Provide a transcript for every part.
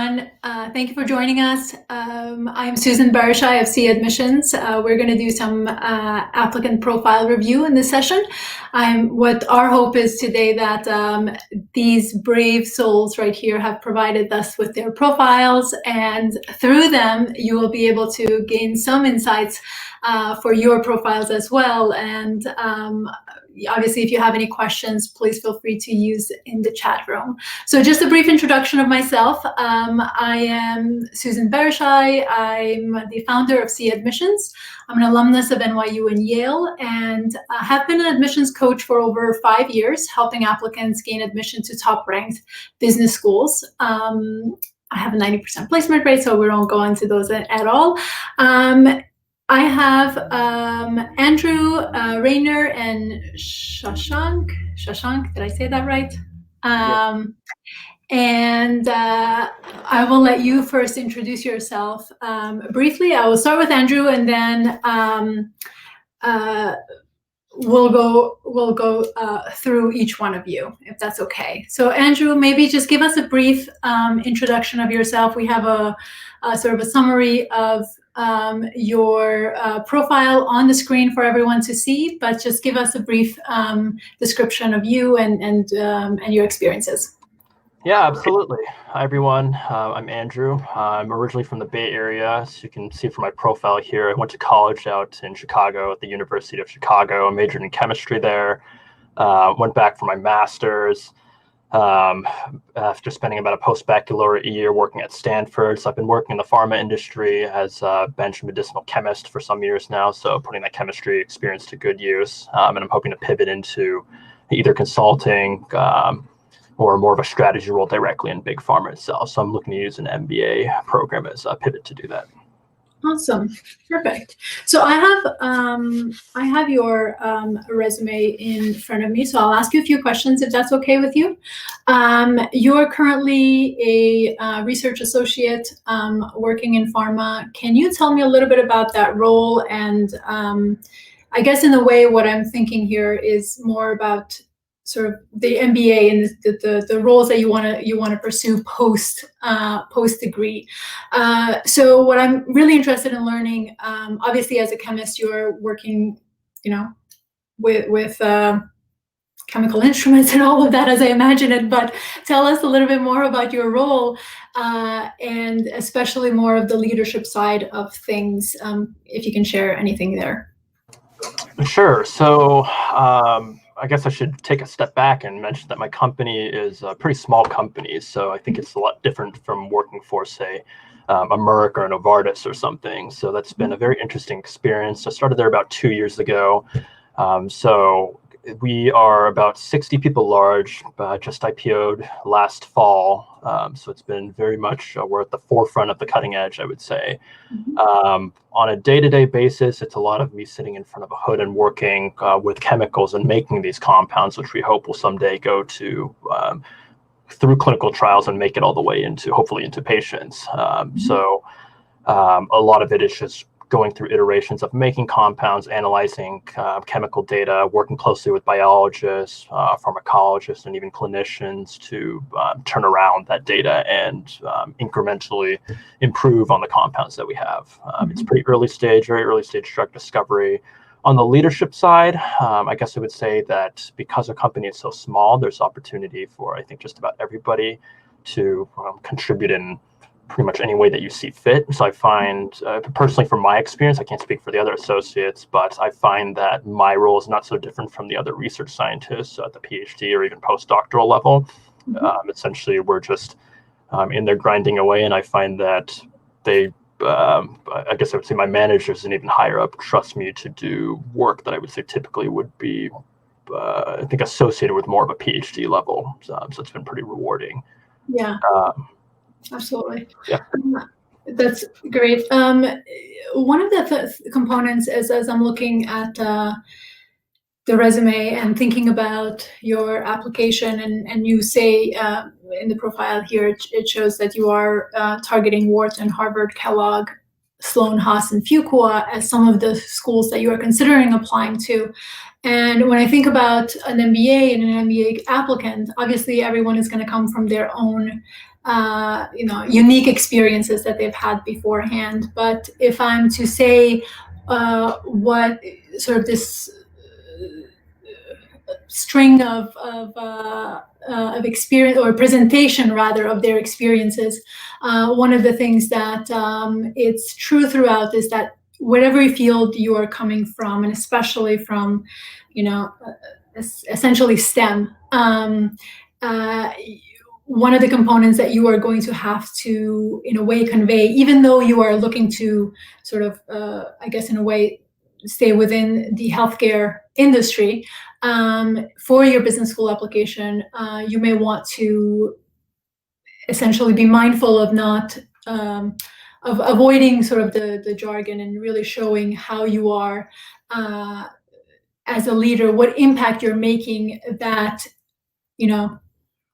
everyone. Thank you for joining us. I'm Susan Berishaj of Sia Admissions. We're going to do some applicant profile review in this session. What our hope is today that these brave souls right here have provided us with their profiles, and through them you will be able to gain some insights for your profiles as well. And obviously, if you have any questions, please feel free to use in the chat room. So just a brief introduction of myself. I am Susan Berishaj. I'm the founder of Sia Admissions. I'm an alumnus of NYU and Yale, and have been an admissions coach for over 5 years, helping applicants gain admission to top-ranked business schools. I have a 90% placement rate, so we won't go into those at all. I have Andrew, Rayner, and Shashank. Shashank, did I say that right? And I will let you first introduce yourself briefly. I will start with Andrew, and then we'll go through each one of you, if that's okay. So Andrew, maybe just give us a brief introduction of yourself. We have a sort of a summary of your profile on the screen for everyone to see, but just give us a brief description of you and your experiences. Yeah, absolutely. Hi, everyone. I'm Andrew. I'm originally from the Bay Area. As you can see from my profile here, I went to college out in Chicago at the University of Chicago. I majored in chemistry there. Went back for my master's. After spending about a post-baccalaureate year working at Stanford. So I've been working in the pharma industry as a bench medicinal chemist for some years now, so putting that chemistry experience to good use. And I'm hoping to pivot into either consulting or more of a strategy role directly in big pharma itself. So I'm looking to use an MBA program as a pivot to do that. Awesome, perfect. So I have your resume in front of me, so I'll ask you a few questions if that's okay with you. You're currently a research associate working in pharma. Can you tell me a little bit about that role? And I guess in a way, what I'm thinking here is more about sort of the MBA and the roles that you want to pursue post degree. So what I'm really interested in learning, obviously as a chemist, you're working, with chemical instruments and all of that, as I imagine it. But tell us a little bit more about your role, and especially more of the leadership side of things, if you can share anything there. Sure. So I guess I should take a step back and mention that my company is a pretty small company. So I think it's a lot different from working for, say, a Merck or a Novartis or something. So that's been a very interesting experience. I started there about 2 years ago. So we are about 60 people large, just IPO'd last fall. So it's been very much, we're at the forefront of the cutting edge, I would say. On a day-to-day basis, it's a lot of me sitting in front of a hood and working with chemicals and making these compounds, which we hope will someday go to through clinical trials and make it all the way into, hopefully, into patients. So a lot of it is just going through iterations of making compounds, analyzing chemical data, working closely with biologists, pharmacologists, and even clinicians to turn around that data and incrementally improve on the compounds that we have. It's pretty early stage, very early stage drug discovery. On the leadership side, I guess I would say that because our company is so small, there's opportunity for, I think, just about everybody to contribute in pretty much any way that you see fit. So I find, personally from my experience, I can't speak for the other associates, but I find that my role is not so different from the other research scientists at the PhD or even postdoctoral level. Essentially, we're just in there grinding away, and I find that they, I guess I would say my managers and even higher up trust me to do work that I would say typically would be, I think, associated with more of a PhD level. So it's been pretty rewarding. Yeah. Absolutely. Yeah. That's great. One of the components is, as I'm looking at the resume and thinking about your application, and you say in the profile here, it shows that you are targeting Wharton, Harvard, Kellogg, Sloan, Haas, and Fuqua as some of the schools that you are considering applying to. And when I think about an MBA and an MBA applicant, obviously everyone is going to come from their own unique experiences that they've had beforehand. But if I'm to say what sort of this string of experience, or presentation rather, of their experiences, one of the things that it's true throughout is that whatever field you are coming from, and especially from, essentially STEM, one of the components that you are going to have to, in a way, convey, even though you are looking to sort of, I guess, in a way, stay within the healthcare industry, for your business school application, you may want to essentially be mindful of not of avoiding sort of the jargon, and really showing how you are as a leader, what impact you're making. That,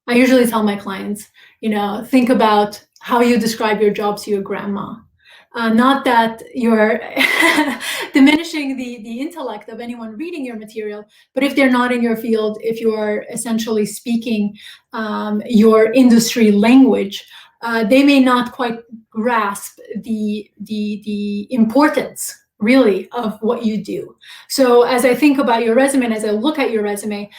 I usually tell my clients, think about how you describe your job to your grandma. Not that you're diminishing the intellect of anyone reading your material, but if they're not in your field, if you're essentially speaking your industry language, they may not quite grasp the importance, really, of what you do. So as I think about your resume, and as I look at your resume,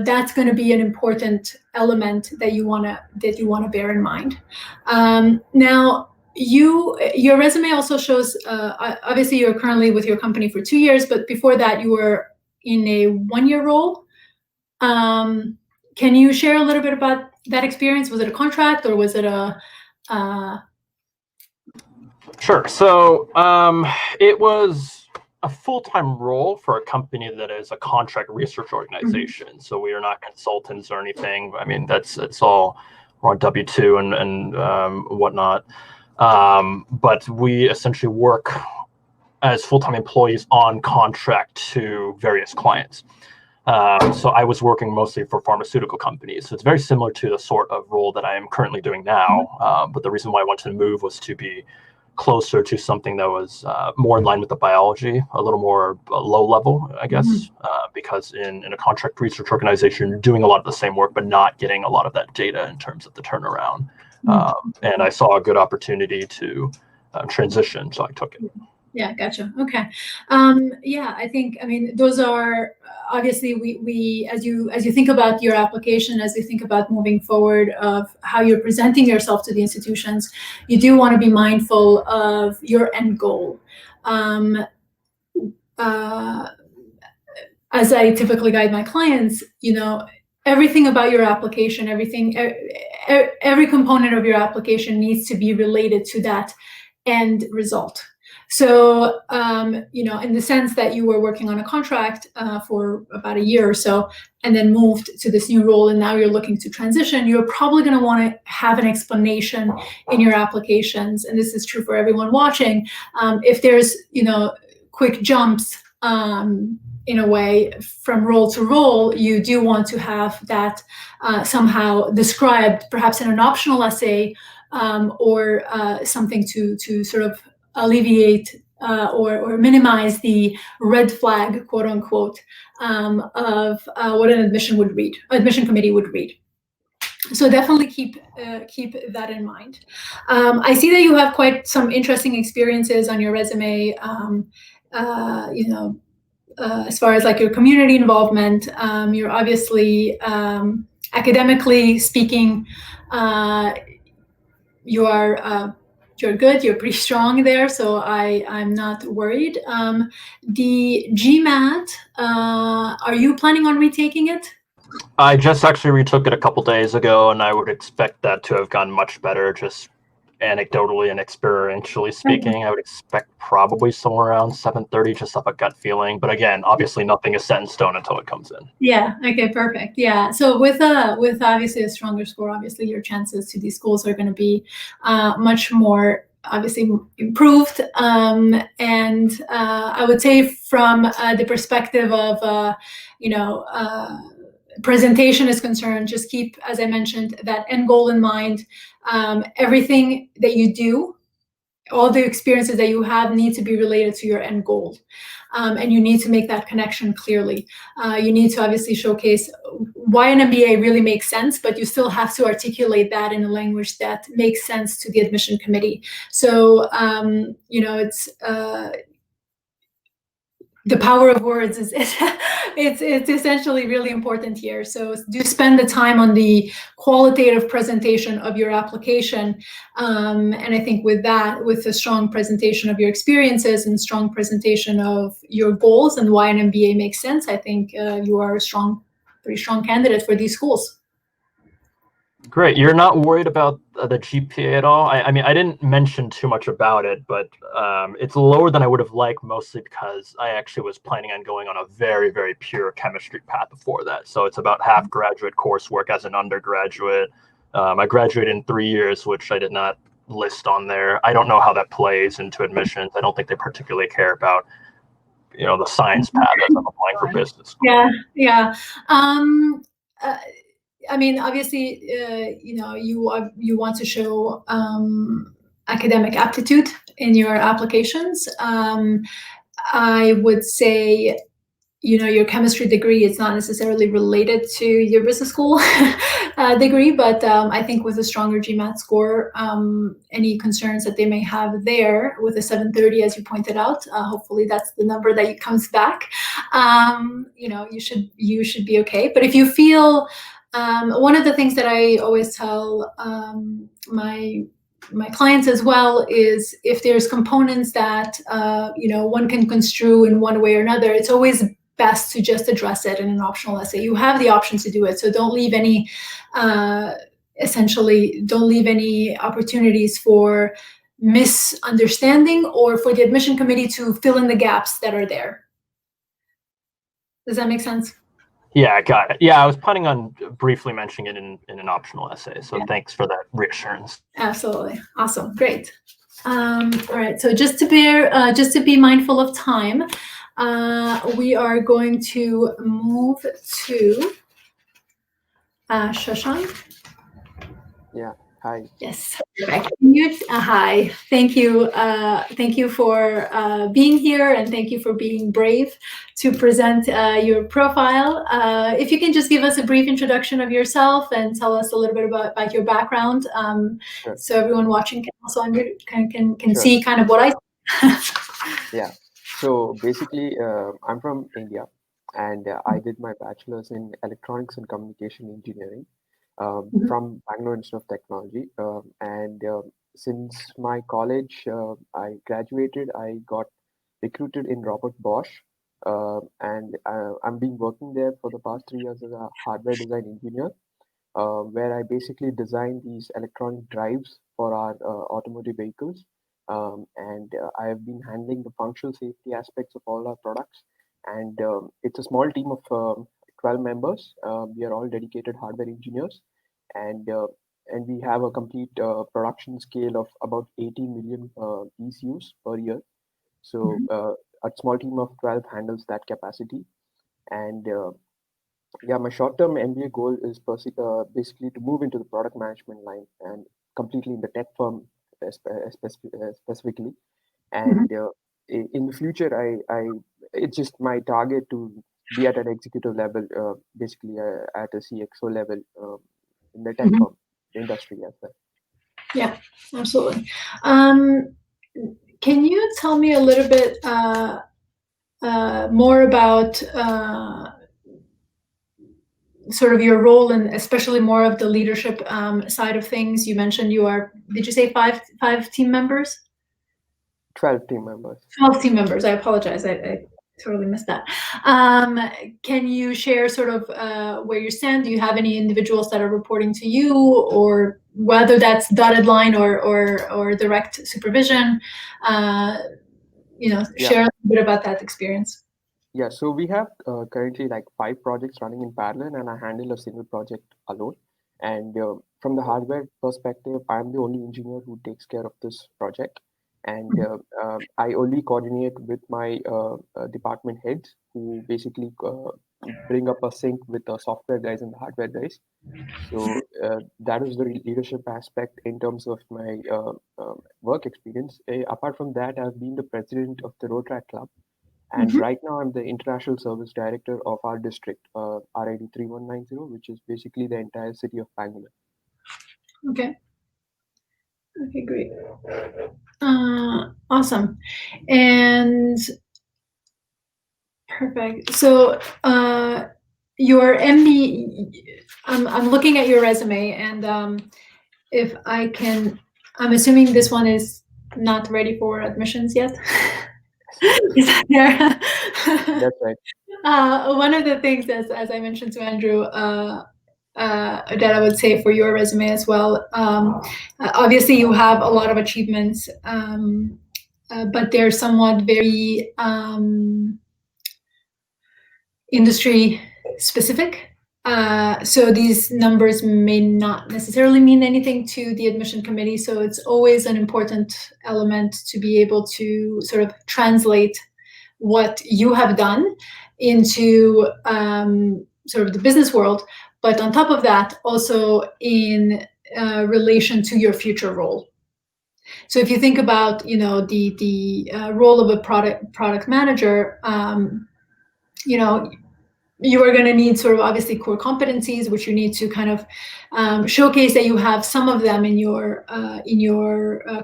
that's going to be an important element that you want to bear in mind. Now, your resume also shows, obviously you're currently with your company for 2 years, but before that you were in a 1-year role. Can you share a little bit about that experience? Was it a contract, or was it a Sure. So it was a full-time role for a company that is a contract research organization. Mm-hmm. So we are not consultants or anything. I mean, it's all, we're on W-2 and whatnot. But we essentially work as full-time employees on contract to various clients. So I was working mostly for pharmaceutical companies. So it's very similar to the sort of role that I am currently doing now. But the reason why I wanted to move was to be closer to something that was more in line with the biology, a little more low level, I guess, because in a contract research organization, you're doing a lot of the same work, but not getting a lot of that data in terms of the turnaround. And I saw a good opportunity to transition, so I took it. Yeah, gotcha. Okay. Yeah, I think, those are obviously, we as you think about your application, as you think about moving forward of how you're presenting yourself to the institutions, you do want to be mindful of your end goal. As I typically guide my clients, everything about your application, every component of your application needs to be related to that end result. So, in the sense that you were working on a contract for about a year or so, and then moved to this new role, and now you're looking to transition, you're probably going to want to have an explanation in your applications. And this is true for everyone watching. If there's, quick jumps, in a way, from role to role, you do want to have that somehow described, perhaps in an optional essay, or something to sort of alleviate or minimize the red flag, quote unquote, of what an admission committee would read. So definitely keep that in mind. I see that you have quite some interesting experiences on your resume. As far as like your community involvement, you're obviously academically speaking, you're good, you're pretty strong there, so I'm not worried. The GMAT, are you planning on retaking it? I just actually retook it a couple days ago, and I would expect that to have gone much better, just anecdotally and experientially speaking. I would expect probably somewhere around 730, just off a gut feeling. But again, obviously nothing is set in stone until it comes in. Yeah, okay, perfect. Yeah, so with obviously a stronger score, obviously your chances to these schools are going to be much more obviously improved. And I would say from the perspective of, presentation is concerned, just keep, as I mentioned, that end goal in mind. Everything that you do, all the experiences that you have need to be related to your end goal. And you need to make that connection clearly. You need to obviously showcase why an MBA really makes sense, but you still have to articulate that in a language that makes sense to the admission committee. So, it's the power of words is it's essentially really important here. So do spend the time on the qualitative presentation of your application, and I think with a strong presentation of your experiences and strong presentation of your goals and why an MBA makes sense, I think you are a pretty strong candidate for these schools. Great. You're not worried about the GPA at all? I mean, I didn't mention too much about it, but it's lower than I would have liked, mostly because I actually was planning on going on a very, very pure chemistry path before that. So it's about half graduate coursework as an undergraduate. I graduated in 3 years, which I did not list on there. I don't know how that plays into admissions. I don't think they particularly care about, the science path as I'm applying for business school. Yeah. I mean, obviously, you want to show academic aptitude in your applications. I would say, your chemistry degree is not necessarily related to your business school degree, but I think with a stronger GMAT score, any concerns that they may have there with a 730, as you pointed out, hopefully that's the number that comes back. You should be okay. But if you feel, one of the things that I always tell my clients as well is, if there's components that one can construe in one way or another, it's always best to just address it in an optional essay. You have the option to do it, so don't leave any opportunities for misunderstanding or for the admission committee to fill in the gaps that are there. Does that make sense? Yeah, got it. Yeah, I was planning on briefly mentioning it in an optional essay. So Thanks for that reassurance. Absolutely. Awesome. Great. All right. So just to be mindful of time, we are going to move to Shashank. Yeah. Hi. Yes. Hi. Thank you. Thank you for being here, and thank you for being brave to present your profile. If you can just give us a brief introduction of yourself and tell us a little bit about your background, Sure. so everyone watching can also can Sure. see kind of what I. Yeah. So basically, I'm from India, and I did my bachelor's in electronics and communication engineering from Bangalore Institute of Technology. And since my college, I graduated, I got recruited in Robert Bosch, and I've been working there for the past 3 years as a hardware design engineer, where I basically design these electronic drives for our automotive vehicles. And I have been handling the functional safety aspects of all our products. And it's a small team of 12 members. We are all dedicated hardware engineers, and we have a complete production scale of about 18 million ECUs per year. So a small team of 12 handles that capacity. And yeah, my short-term MBA goal is basically to move into the product management line, and completely in the tech firm specifically. And in the future, it's just my target to be at an executive level, basically at a CXO level in the tech firm industry as well. Yeah, absolutely. Can you tell me a little bit more about sort of your role, and especially more of the leadership side of things? You mentioned did you say five team members? 12 team members. 12 team members. I apologize. I totally missed that. Can you share sort of where you stand? Do you have any individuals that are reporting to you, or whether that's dotted line or direct supervision? Share a little bit about that experience. Yeah, so we have currently like 5 projects running in parallel, and I handle a single project alone. And from the hardware perspective, I'm the only engineer who takes care of this project. And I only coordinate with my department heads, who basically bring up a sync with the software guys and the hardware guys. So that is the leadership aspect in terms of my work experience. Apart from that, I've been the president of the Road Track Club, and right now I'm the international service director of our district, RID 3190, which is basically the entire city of Bangalore. Okay. Okay, great. Awesome. And perfect. So your MBA, I'm looking at your resume, and if I can, I'm assuming this one is not ready for admissions yet. Is that there? That's right. One of the things, as I mentioned to Andrew, that I would say for your resume as well, obviously you have a lot of achievements, but they're somewhat very industry specific. So these numbers may not necessarily mean anything to the admission committee. So it's always an important element to be able to sort of translate what you have done into sort of the business world. But on top of that, also in relation to your future role. So if you think about, the role of a product manager, you are going to need sort of obviously core competencies, which you need to kind of showcase that you have some of them in your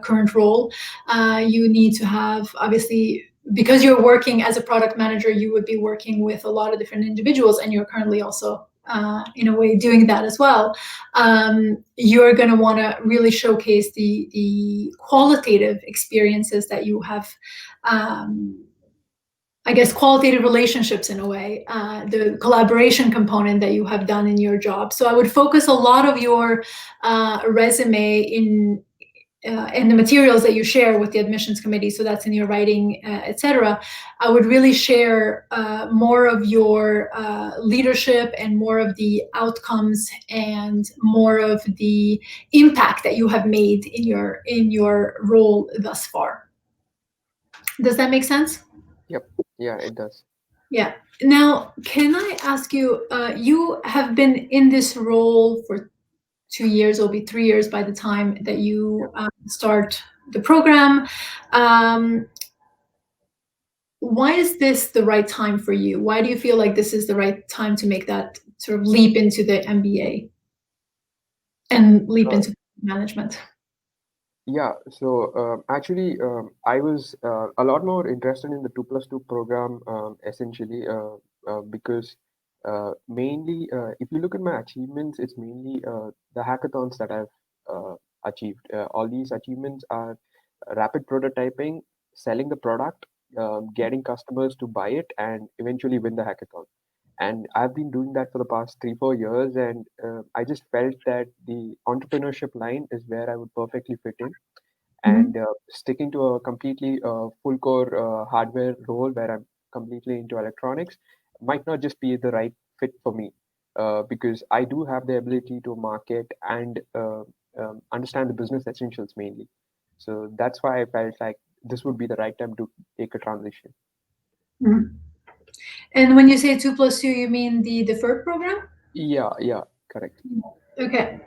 current role. You need to have, obviously, because you're working as a product manager, you would be working with a lot of different individuals, and you're currently also in a way doing that as well. You're going to want to really showcase the qualitative experiences that you have, I guess, qualitative relationships in a way, the collaboration component that you have done in your job. So I would focus a lot of your resume in the materials that you share with the admissions committee. So that's in your writing, etc. I would really share more of your leadership and more of the outcomes and more of the impact that you have made in your role thus far. Does that make sense? Yep. Yeah, it does. Yeah. Now, can I ask you, you have been in this role for 2 years, it'll be 3 years by the time that you start the program. Why is this the right time for you? Why do you feel like this is the right time to make that sort of leap into the MBA and leap into management? Yeah, so actually, I was a lot more interested in the 2+2 program, essentially, because mainly, if you look at my achievements, it's mainly the hackathons that I've achieved. All these achievements are rapid prototyping, selling the product, getting customers to buy it, and eventually win the hackathon. And I've been doing that for the past 3-4 years, and I just felt that the entrepreneurship line is where I would perfectly fit in. And sticking to a completely full core hardware role where I'm completely into electronics might not just be the right fit for me, because I do have the ability to market and understand the business essentials mainly. So that's why I felt like this would be the right time to take a transition. Mm-hmm. And when you say 2+2, you mean the deferred program? Yeah, correct. Okay.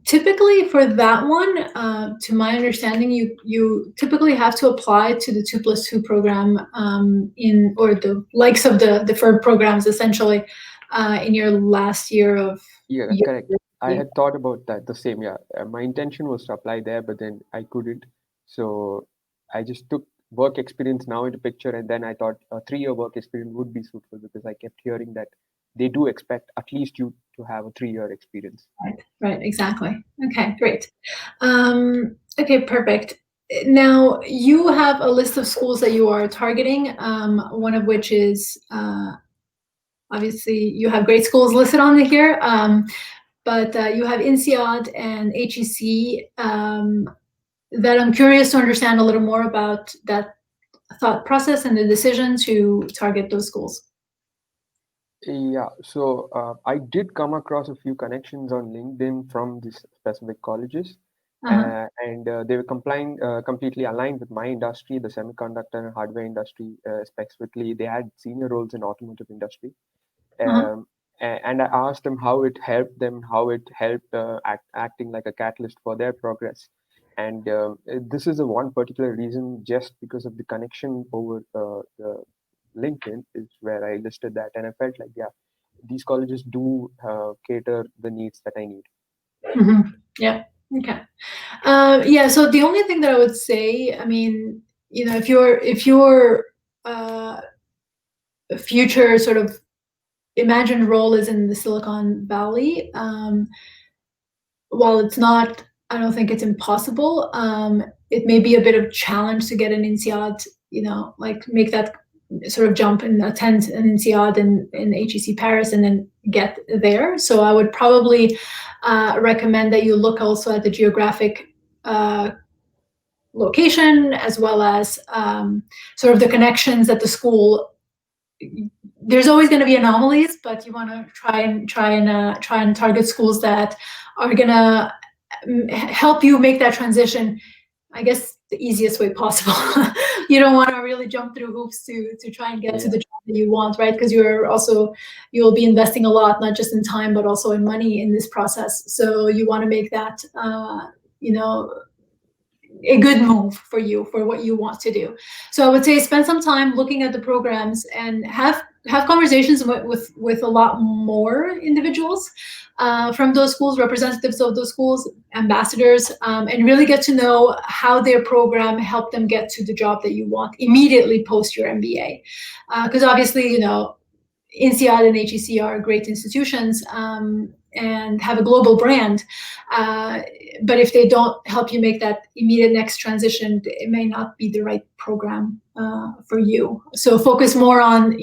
Typically for that one, to my understanding, you typically have to apply to the 2+2 program or the likes of the deferred programs, essentially, in your last year of. Yeah, correct. I had thought about that the same. Yeah, my intention was to apply there, but then I couldn't. So I just took work experience now into picture, and then I thought a 3-year work experience would be suitable because I kept hearing that they do expect at least you to have a 3-year experience. Right, exactly. Okay, great. Okay, perfect. Now you have a list of schools that you are targeting, one of which is obviously you have great schools listed on here, but you have INSEAD and HEC that I'm curious to understand a little more about that thought process and the decision to target those schools. Yeah, so I did come across a few connections on LinkedIn from these specific colleges, and they were completely aligned with my industry, the semiconductor and hardware industry specifically. They had senior roles in automotive industry. And I asked them how it helped them, how it helped acting like a catalyst for their progress. And this is the one particular reason, just because of the connection over the LinkedIn, is where I listed that. And I felt like, yeah, these colleges do cater the needs that I need. Yeah. Okay. Yeah. So the only thing that I would say, I mean, if your future sort of imagined role is in the Silicon Valley, while it's not, I don't think it's impossible. It may be a bit of a challenge to get an INSEAD, like make that sort of jump and attend an INSEAD in HEC Paris and then get there. So I would probably recommend that you look also at the geographic location, as well as sort of the connections at the school. There's always going to be anomalies, but you want to try and target schools that are going to help you make that transition, I guess, the easiest way possible. You don't want to really jump through hoops to try and get to the job that you want, right? Because you'll be investing a lot, not just in time, but also in money in this process. So you want to make that, a good move for you, for what you want to do. So I would say spend some time looking at the programs and have conversations with a lot more individuals from those schools, representatives of those schools, ambassadors, and really get to know how their program helped them get to the job that you want immediately post your MBA. Because obviously, INSEAD and HEC are great institutions and have a global brand. But if they don't help you make that immediate next transition, it may not be the right program for you. So focus more on,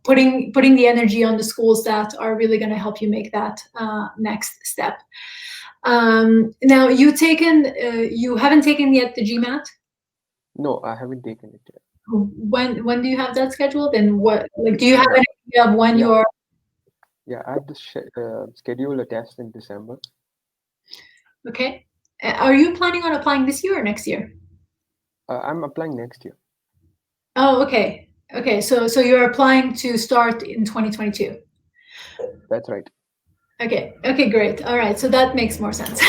putting the energy on the schools that are really going to help you make that next step. Now, you haven't taken yet the GMAT? No, I haven't taken it yet. When do you have that scheduled? And do you have an idea of when you're? Yeah, I have to schedule a test in December. Okay. Are you planning on applying this year or next year? I'm applying next year. Oh, okay. Okay, so you're applying to start in 2022. That's right. Okay, great. All right, so that makes more sense.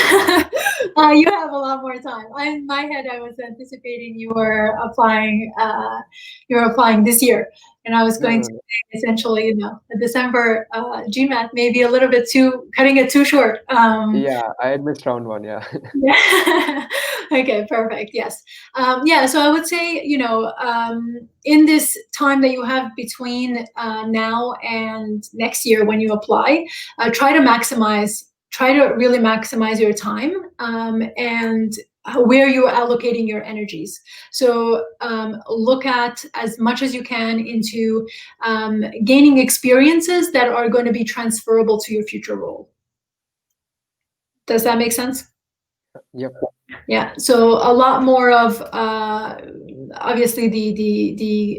You have a lot more time. In my head, I was anticipating you were applying this year, and I was going to say essentially, a December GMAT may be a little bit cutting it too short. Yeah, I had missed round one. Yeah. Okay, perfect. Yes. So I would say, in this time that you have between now and next year when you apply, try to really maximize your time and where you're allocating your energies. So look at as much as you can into gaining experiences that are going to be transferable to your future role. Does that make sense? Yep. Yeah. So a lot more of obviously the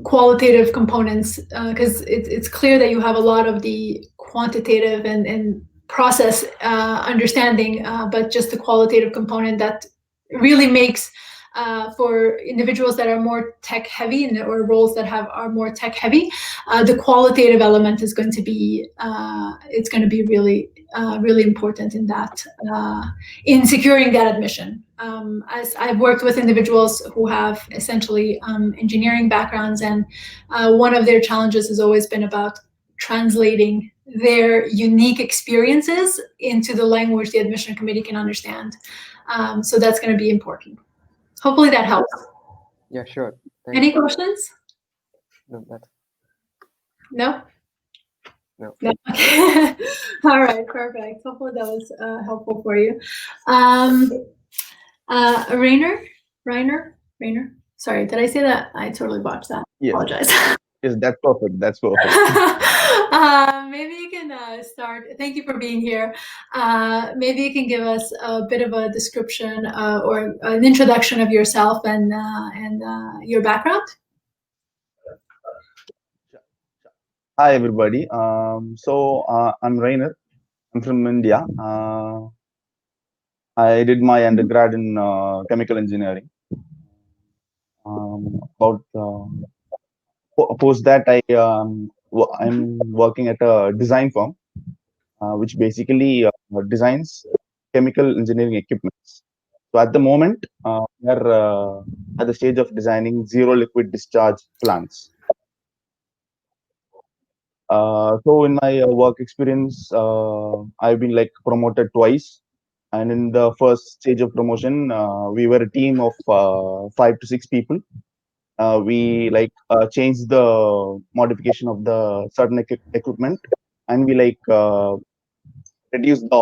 qualitative components, because it's clear that you have a lot of the quantitative and process understanding, but just the qualitative component that really makes for individuals that are more tech heavy or roles that are more tech heavy, the qualitative element is going to be really really important in that in securing that admission. As I've worked with individuals who have essentially engineering backgrounds, and one of their challenges has always been about translating their unique experiences into the language the admission committee can understand. So that's going to be important. Hopefully that helps. Yeah, sure. Any questions? No, that's... No? No. Okay. All right, perfect. Hopefully that was helpful for you. Rayner? Sorry, did I say that? I totally botched that. Yes. Apologize. Yes, that's perfect. That's perfect. Maybe you can start. Thank you for being here. Maybe you can give us a bit of a description or an introduction of yourself and your background. Hi, everybody. I'm Rayner. I'm from India. I did my undergrad in chemical engineering. About post that, I'm working at a design firm, which basically designs chemical engineering equipments. So at the moment, we are at the stage of designing zero liquid discharge plants. So in my work experience, I've been like promoted twice. And in the first stage of promotion, we were a team of 5 to 6 people. We changed the modification of the certain equipment, and we reduced the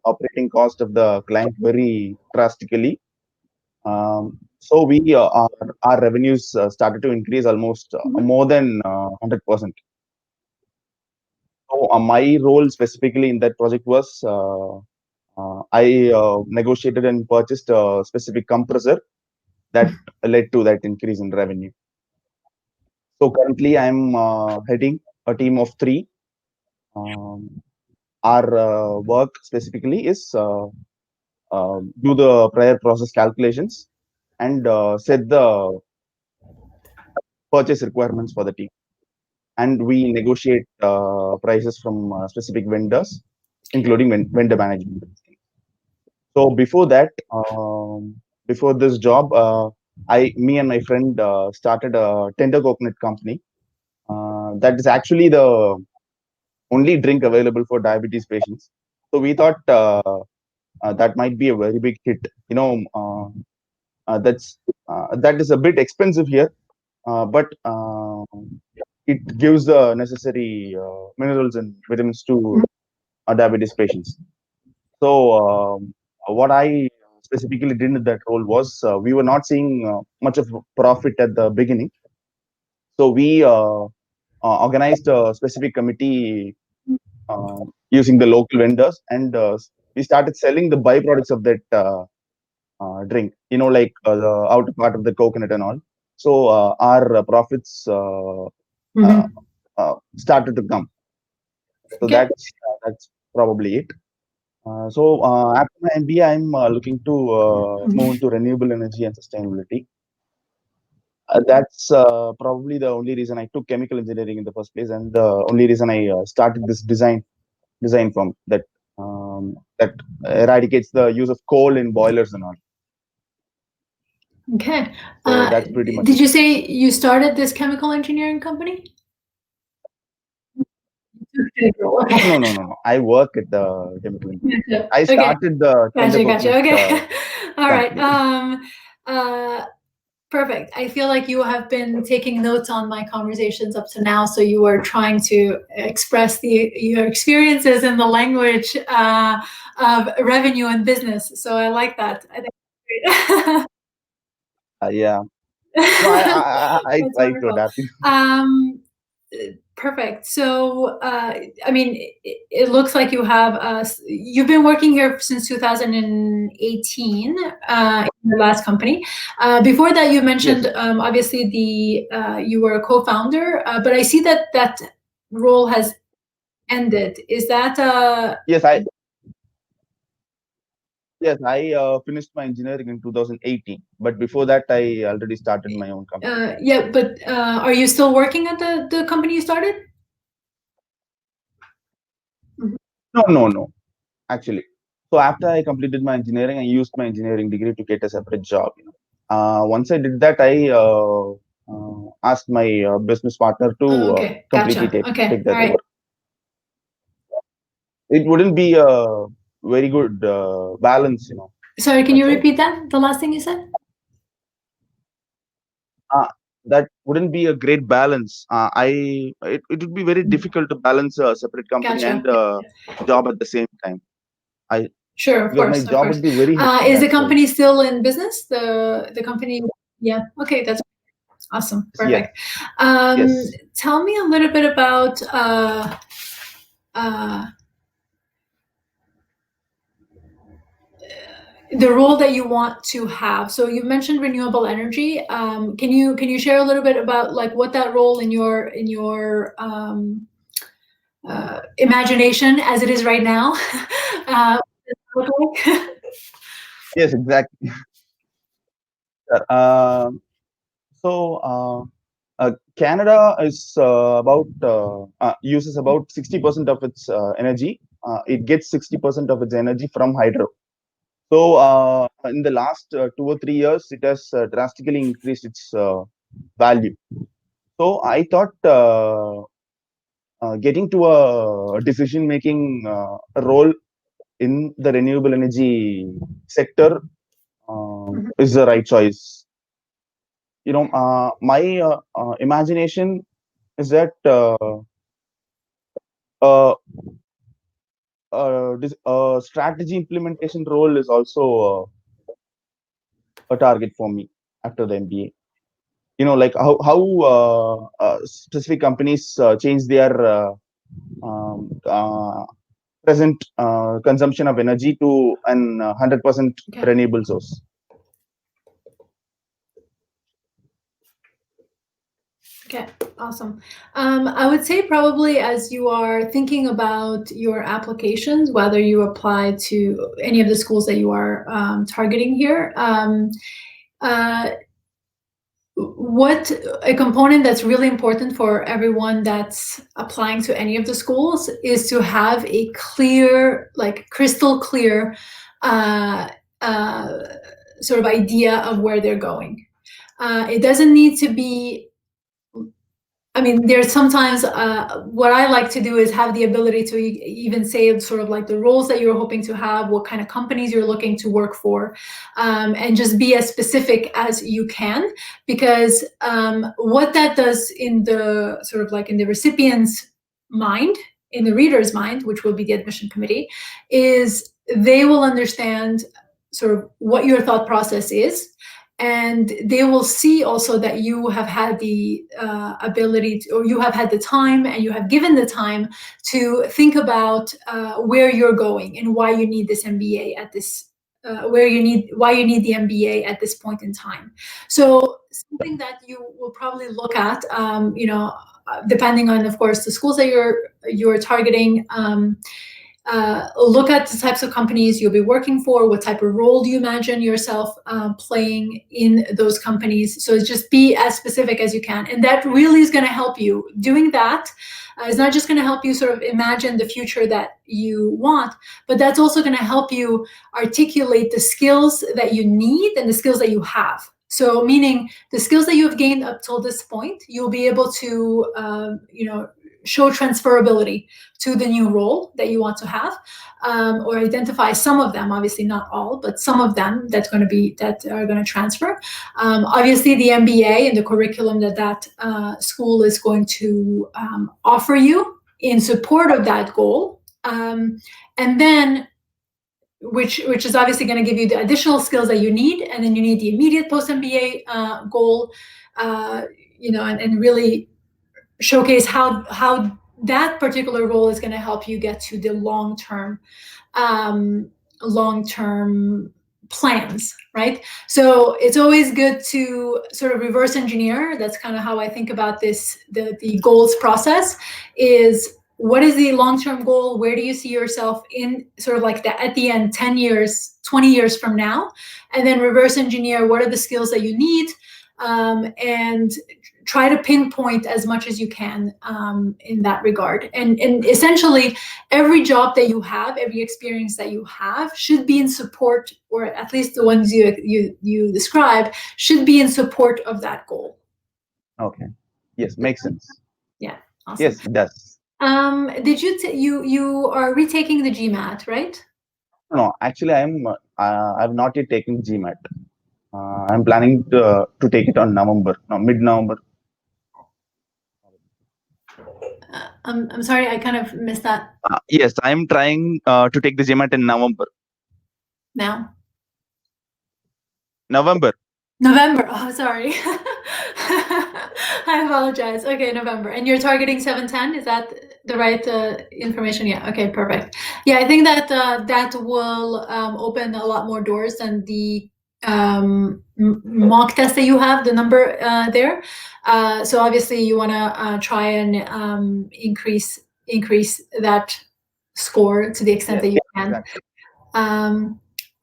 operating cost of the client very drastically. So our revenues started to increase almost more than 100%. So my role specifically in that project was I negotiated and purchased a specific compressor that led to that increase in revenue. So currently I'm heading a team of 3. Our work specifically is do the prior process calculations and set the purchase requirements for the team. And we negotiate prices from specific vendors, including vendor management. So before that, before this job, me and my friend started a tender coconut company. That is actually the only drink available for diabetes patients. So we thought that might be a very big hit. That is a bit expensive here, but it gives the necessary minerals and vitamins to diabetes patients. So what I specifically did in that role was we were not seeing much of profit at the beginning. So we organized a specific committee using the local vendors, and we started selling the byproducts of that drink, the outer part of the coconut and all. So our profits started to come. So Okay. that's probably it. So after my MBA, I'm looking to move into renewable energy and sustainability. That's probably the only reason I took chemical engineering in the first place, and the only reason I started this design firm that eradicates the use of coal in boilers and all. Okay. So that's pretty much Did it. you say you started this chemical engineering company? Okay. No. I work at the chemical engineering. Gotcha. I started the tender Gotcha. coconut, Okay. All right. company. Perfect. I feel like you have been taking notes on my conversations up to now, so you are trying to express your experiences in the language of revenue and business. So I like that. I think it's great. Yeah. No, I That's try to wonderful. adapt. Perfect. So, I mean, it looks like you've been working here since 2018 in your last company. Before that, you mentioned Yes. Obviously you were a co-founder, but I see that role has ended. Is that Yes, I finished my engineering in 2018, but before that, I already started my own company. yeah? But are you still working at the company you started? No. Actually, so after I completed my engineering, I used my engineering degree to get a separate job. Once I did that, I asked my business partner to Okay, completely gotcha. Okay, take that all right. over. It wouldn't be a very good balance. Sorry, can you repeat that? The last thing you said? That wouldn't be a great balance. It would be very difficult to balance a separate company Gotcha. and job at the same time. Sure, of Because course, my job would be very hectic. Is the That's why. company still in business? The company? Yeah. Okay, that's awesome. Perfect. Yes. Tell me a little bit about the role that you want to have. So you mentioned renewable energy. Can you share a little bit about like what that role in your imagination as it is right now? Yes, exactly. Canada is uses about 60% of its energy. It gets 60% of its energy from hydro. So in the last 2 or 3 years, it has drastically increased its value. So I thought getting to a decision-making role in the renewable energy sector is the right choice. My imagination is that this strategy implementation role is also a target for me after the MBA. Like how specific companies change their um, uh, present consumption of energy to an 100% renewable source. Okay, awesome. I would say probably as you are thinking about your applications, whether you apply to any of the schools that you are targeting here, what a component that's really important for everyone that's applying to any of the schools is to have a clear, like crystal clear sort of idea of where they're going. It doesn't need to be, I mean, there's sometimes what I like to do is have the ability to even say sort of like the roles that you're hoping to have, what kind of companies you're looking to work for, and just be as specific as you can, because what that does in the sort of like in the recipient's mind, in the reader's mind, which will be the admission committee, is they will understand sort of what your thought process is. And they will see also that you have had the ability to, or you have had the time and you have given the time to think about where you're going and why you need this MBA at this, why you need the MBA at this point in time. So something that you will probably look at, depending on, of course, the schools that you're targeting. Look at the types of companies you'll be working for, what type of role do you imagine yourself playing in those companies. So just be as specific as you can. And that really is going to help you. Doing that is not just going to help you sort of imagine the future that you want, but that's also going to help you articulate the skills that you need and the skills that you have. So meaning the skills that you have gained up till this point, you'll be able to, show transferability to the new role that you want to have, or identify some of them, obviously not all, but some of them that are going to transfer. Obviously the MBA and the curriculum that school is going to offer you in support of that goal. And then which is obviously going to give you the additional skills that you need, and then you need the immediate post-MBA goal, and really showcase how that particular role is going to help you get to the long-term plans, right? So it's always good to sort of reverse engineer. That's kind of how I think about this, the goals process is, what is the long-term goal? Where do you see yourself in sort of like that at the end, 10 years, 20 years from now? And then reverse engineer, what are the skills that you need? And try to pinpoint as much as you can in that regard. And essentially, every job that you have, every experience that you have should be in support, or at least the ones you describe, should be in support of that goal. Okay. Yes, makes sense. Yeah. Awesome. Yes, it does. Did you are retaking the GMAT, right? No, actually, I've not yet taken GMAT. I'm planning to take it on mid-November. I'm sorry, I kind of missed that. Yes, I'm trying to take the GMAT in November. Now? November. Oh, sorry. I apologize. Okay, November. And you're targeting 710? Is that the right information? Yeah. Okay, perfect. Yeah, I think that that will open a lot more doors than the mock test that you have, the number there. So obviously you want to try and increase increase that score to the extent that you can. Exactly.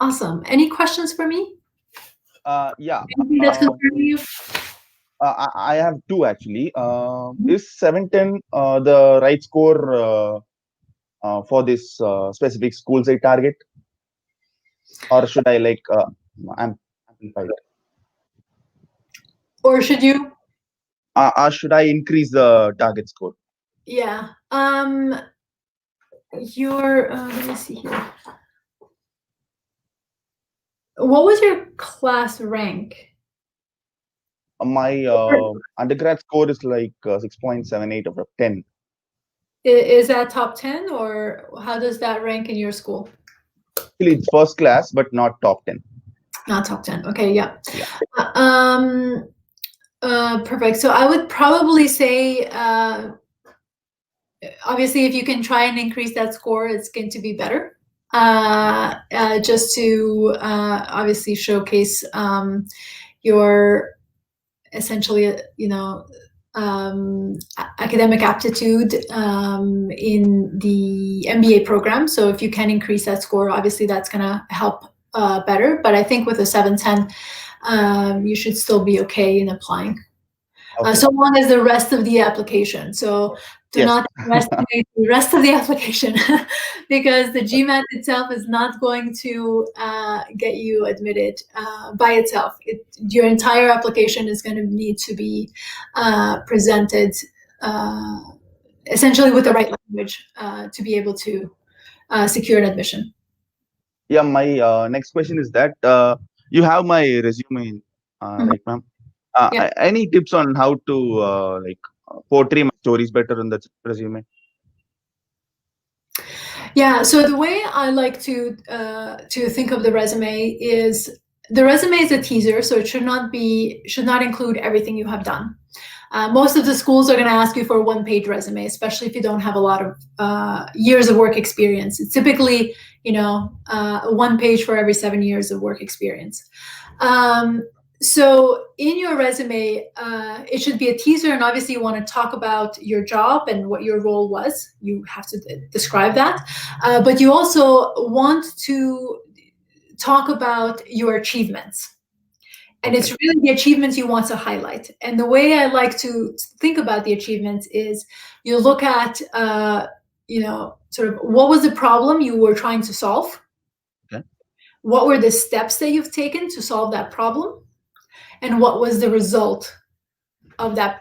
Awesome. Any questions for me? Yeah. Anything that's concerning you? I have two actually. Is 710 the right score for this specific schools I target, or should I amplify it? Or should you? Or should I increase the target score? Yeah. Let me see here. What was your class rank? My undergrad score is like 6.78 out of 10. Is that top 10, or how does that rank in your school? Actually, it's first class, but not top 10. Not top 10. Okay, yeah. Perfect. So I would probably say, obviously, if you can try and increase that score, it's going to be better. Just to obviously showcase your essentially, academic aptitude in the MBA program. So if you can increase that score, obviously that's going to help better. But I think with a 710, you should still be okay in applying. Okay. So long as the rest of the application. So do not underestimate the rest of the application because the GMAT itself is not going to get you admitted by itself. Your entire application is going to need to be presented essentially with the right language to be able to secure an admission. Yeah, my next question is that you have my resume, right, ma'am? Yeah. Any tips on how to portray my stories better in the resume? Yeah. So the way I like to think of the resume is a teaser, so it should not include everything you have done. Most of the schools are going to ask you for a one-page resume, especially if you don't have a lot of years of work experience. It's typically, one page for every 7 years of work experience. So in your resume, it should be a teaser, and obviously you want to talk about your job and what your role was. You have to describe that, but you also want to talk about your achievements. And it's really the achievements you want to highlight. And the way I like to think about the achievements is you look at, sort of what was the problem you were trying to solve? Okay. What were the steps that you've taken to solve that problem? And what was the result of that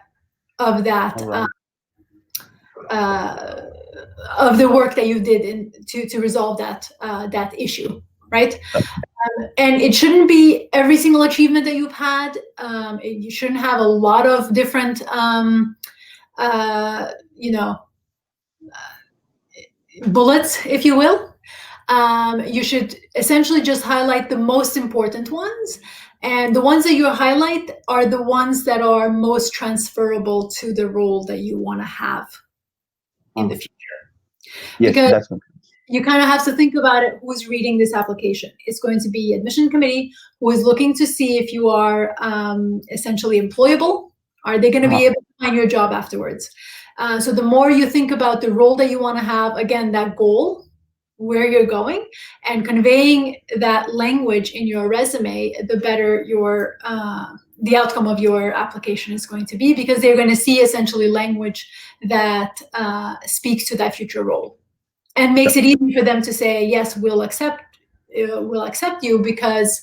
of the work that you did to resolve that issue, right? And it shouldn't be every single achievement that you've had. You shouldn't have a lot of different, bullets, if you will. You should essentially just highlight the most important ones. And the ones that you highlight are the ones that are most transferable to the role that you want to have in the future. Yes, because that's good. You kind of have to think about it. Who's reading this application? It's going to be admission committee who is looking to see if you are essentially employable. Are they going to be able to find your job afterwards? So the more you think about the role that you want to have, again, that goal, where you're going, and conveying that language in your resume, the better the outcome of your application is going to be, because they're going to see essentially language that speaks to that future role. And makes it easy for them to say, yes, we'll accept you, because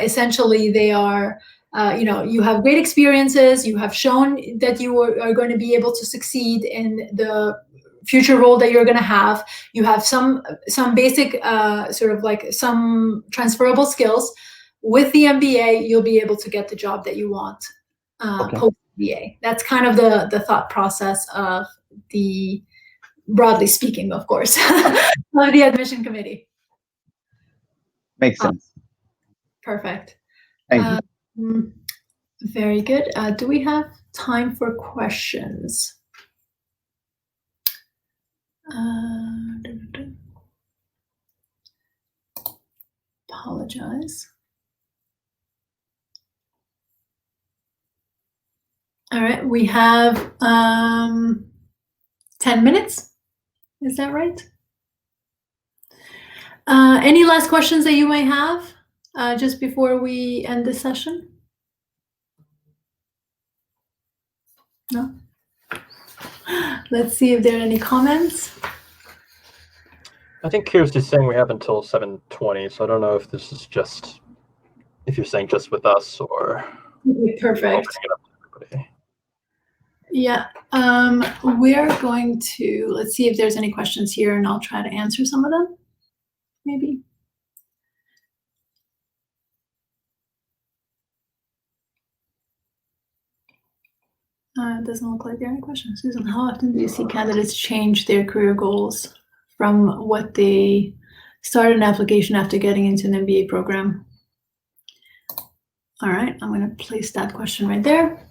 essentially they are, you have great experiences. You have shown that you are going to be able to succeed in the future role that you're going to have. You have some basic sort of like some transferable skills. With the MBA, you'll be able to get the job that you want post MBA. That's kind of the thought process of the, broadly speaking, of course, of the admission committee. Makes sense. Perfect. Thank you. Very good. Do we have time for questions? Apologize. All right, we have 10 10 minutes. Is that right? Any last questions that you might have just before we end the session? No? Let's see if there are any comments. I think Kirsty is saying we have until 7:20, so I don't know if this is just, if you're saying just with us or Perfect. opening it up to everybody. Yeah, we're going to, let's see if there's any questions here, and I'll try to answer some of them, maybe. It doesn't look like there are any questions. Susan, how often do you see candidates change their career goals from what they start an application after getting into an MBA program? All right, I'm going to place that question right there.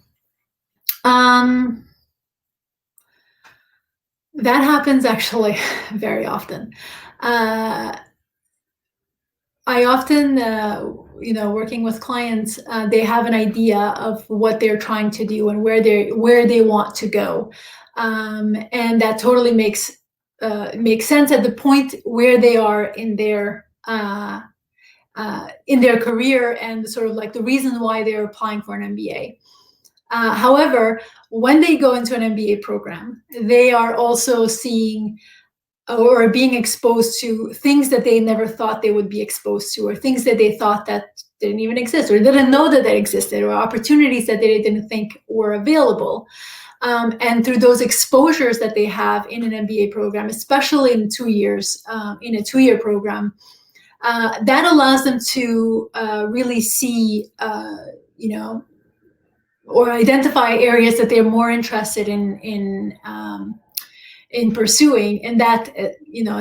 That happens actually very often. I often, working with clients, they have an idea of what they're trying to do and where they want to go, and that totally makes sense at the point where they are in their career and sort of like the reason why they're applying for an MBA. However, when they go into an MBA program, they are also seeing or being exposed to things that they never thought they would be exposed to, or things that they thought that didn't even exist, or didn't know that they existed, or opportunities that they didn't think were available. And through those exposures that they have in an MBA program, especially in 2 years, in a 2-year program, that allows them to really see, or identify areas that they're more interested in pursuing, and that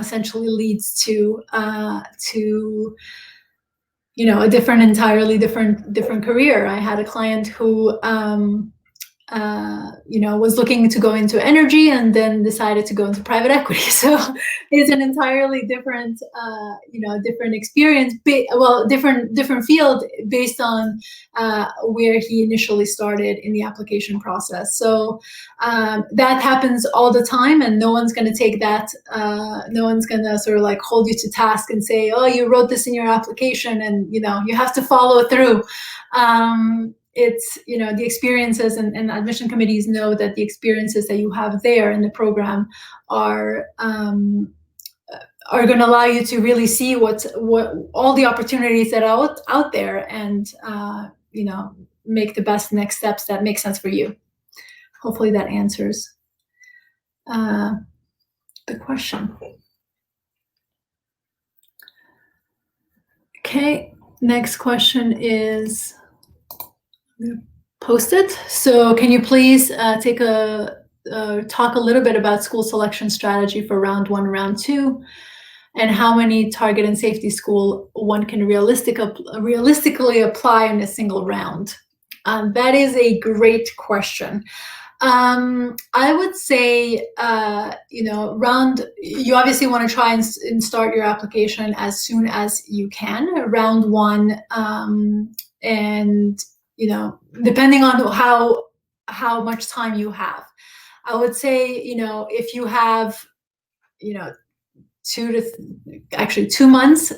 essentially leads to a entirely different career. I had a client who was looking to go into energy and then decided to go into private equity. So it's an entirely different, different experience, different field based on where he initially started in the application process. So that happens all the time, and no one's going to take that. No one's going to sort of like hold you to task and say, "Oh, you wrote this in your application, and you have to follow through." It's the experiences, and admission committees know that the experiences that you have there in the program are going to allow you to really see what all the opportunities that are out there, and make the best next steps that make sense for you. Hopefully that answers the question. Okay, next question is, I'm going to post it. So can you please talk a little bit about school selection strategy for round 1, round 2, and how many target and safety school one can realistically apply in a single round? That is a great question. I would say, you obviously want to try and start your application as soon as you can, round 1, and depending on how much time you have. I would say, if you have, 2 months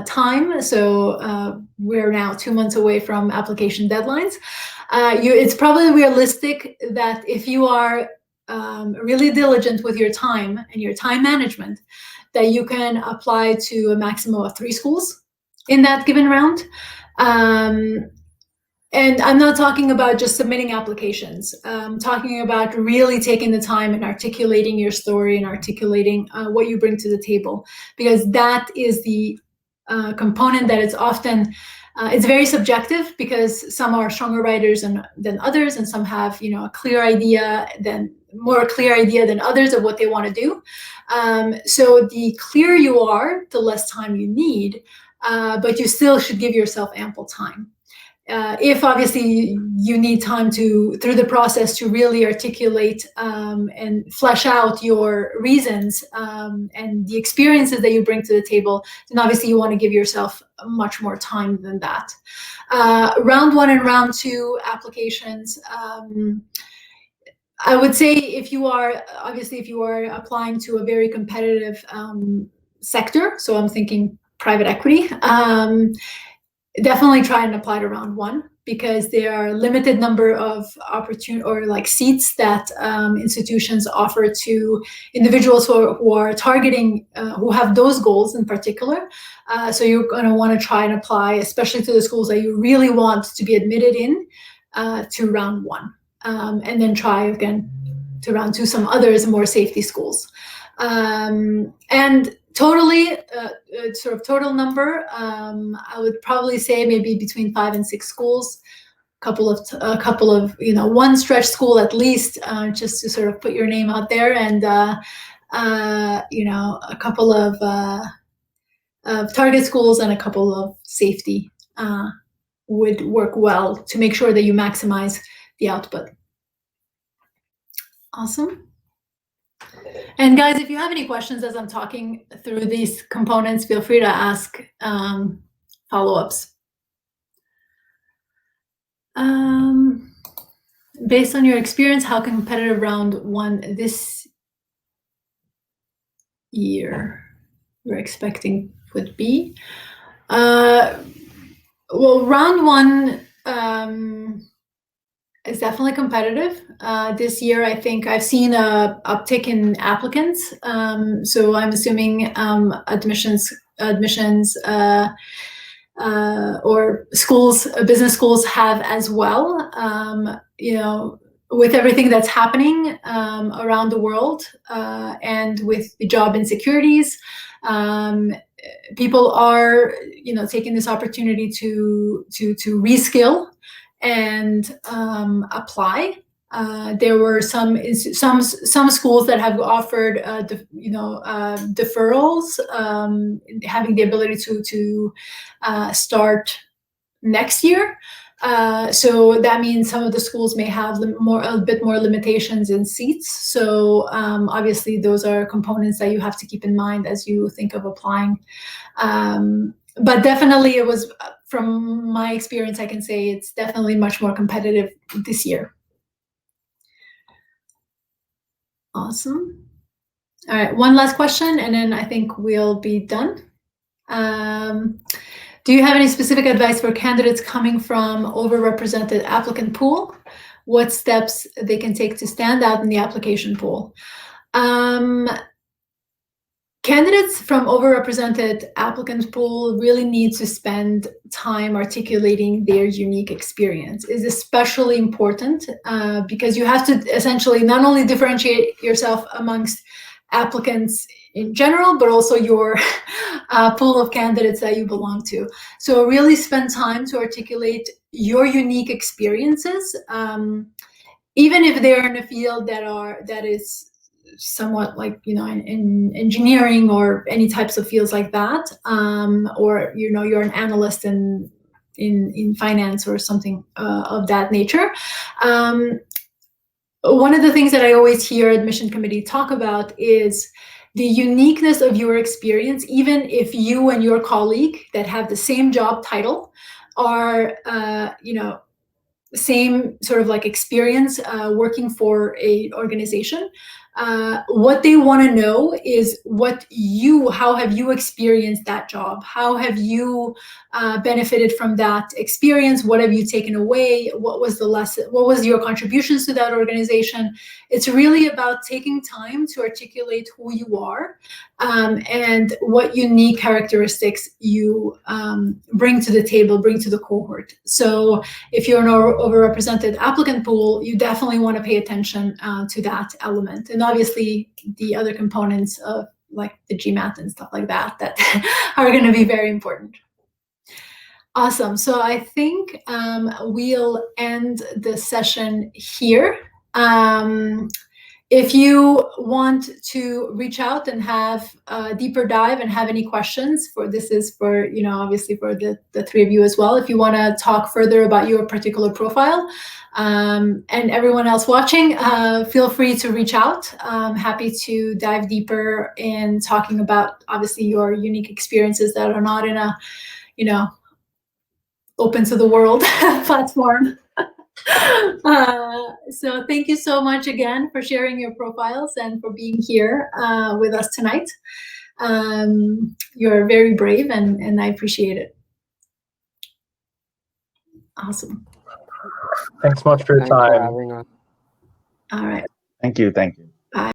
time. So we're now 2 months away from application deadlines. It's probably realistic that if you are really diligent with your time and your time management, that you can apply to a maximum of 3 schools in that given round. And I'm not talking about just submitting applications. I'm talking about really taking the time and articulating your story and articulating what you bring to the table, because that is the component that is often, it's very subjective, because some are stronger writers than others, and some have a clear idea than others of what they want to do. So the clearer you are, the less time you need, but you still should give yourself ample time. If obviously you need time through the process to really articulate and flesh out your reasons and the experiences that you bring to the table, then obviously you want to give yourself much more time than that. Round 1 and round 2 applications, I would say if you are applying to a very competitive sector, so I'm thinking private equity, definitely try and apply to round one, because there are limited number of opportunity or like seats that institutions offer to individuals who are targeting, who have those goals in particular. So you're going to want to try and apply, especially to the schools that you really want to be admitted in, to round one, and then try again to round two some others, more safety schools. And totally, sort of total number, I would probably say maybe between 5 and 6 schools, a couple of one stretch school at least, just to sort of put your name out there, and a couple of target schools and a couple of safety would work well to make sure that you maximize the output. Awesome. And guys, if you have any questions as I'm talking through these components, feel free to ask follow-ups. Based on your experience, how competitive round one this year you're expecting would be? Well, round one is definitely competitive. This year, I think I've seen a uptick in applicants. So I'm assuming admissions or schools, business schools have as well. With everything that's happening around the world, and with the job insecurities, people are taking this opportunity to reskill and apply. There were some schools that have offered deferrals, having the ability to start next year. So that means some of the schools may have a bit more limitations in seats. So obviously those are components that you have to keep in mind as you think of applying. But definitely it was, from my experience, I can say it's definitely much more competitive this year. Awesome. All right, one last question, and then I think we'll be done. Do you have any specific advice for candidates coming from overrepresented applicant pool? What steps they can take to stand out in the application pool? Candidates from overrepresented applicant pool really need to spend time articulating their unique experience. Is especially important because you have to essentially not only differentiate yourself amongst applicants in general, but also your pool of candidates that you belong to. So really spend time to articulate your unique experiences, even if they're in a field that is somewhat like in engineering or any types of fields like that, or you're an analyst in finance or something of that nature. One of the things that I always hear admission committee talk about is the uniqueness of your experience, even if you and your colleague that have the same job title are same sort of like experience working for a organization. What they want to know is how have you experienced that job? How have you benefited from that experience? What have you taken away? What was the lesson? What was your contributions to that organization? It's really about taking time to articulate who you are and what unique characteristics you bring to the table, bring to the cohort. So if you're an overrepresented applicant pool, you definitely want to pay attention to that element. And obviously the other components of like the GMAT and stuff like that are going to be very important. Awesome. So I think we'll end the session here. If you want to reach out and have a deeper dive and have any questions this is for, obviously for the three of you as well. If you want to talk further about your particular profile, and everyone else watching, feel free to reach out. I'm happy to dive deeper in talking about obviously your unique experiences that are not in a, open to the world platform. So thank you so much again for sharing your profiles and for being here with us tonight. You're very brave, and I appreciate it. Awesome. Thanks so much for your Thanks for time. having us. All right. Thank you. Thank you.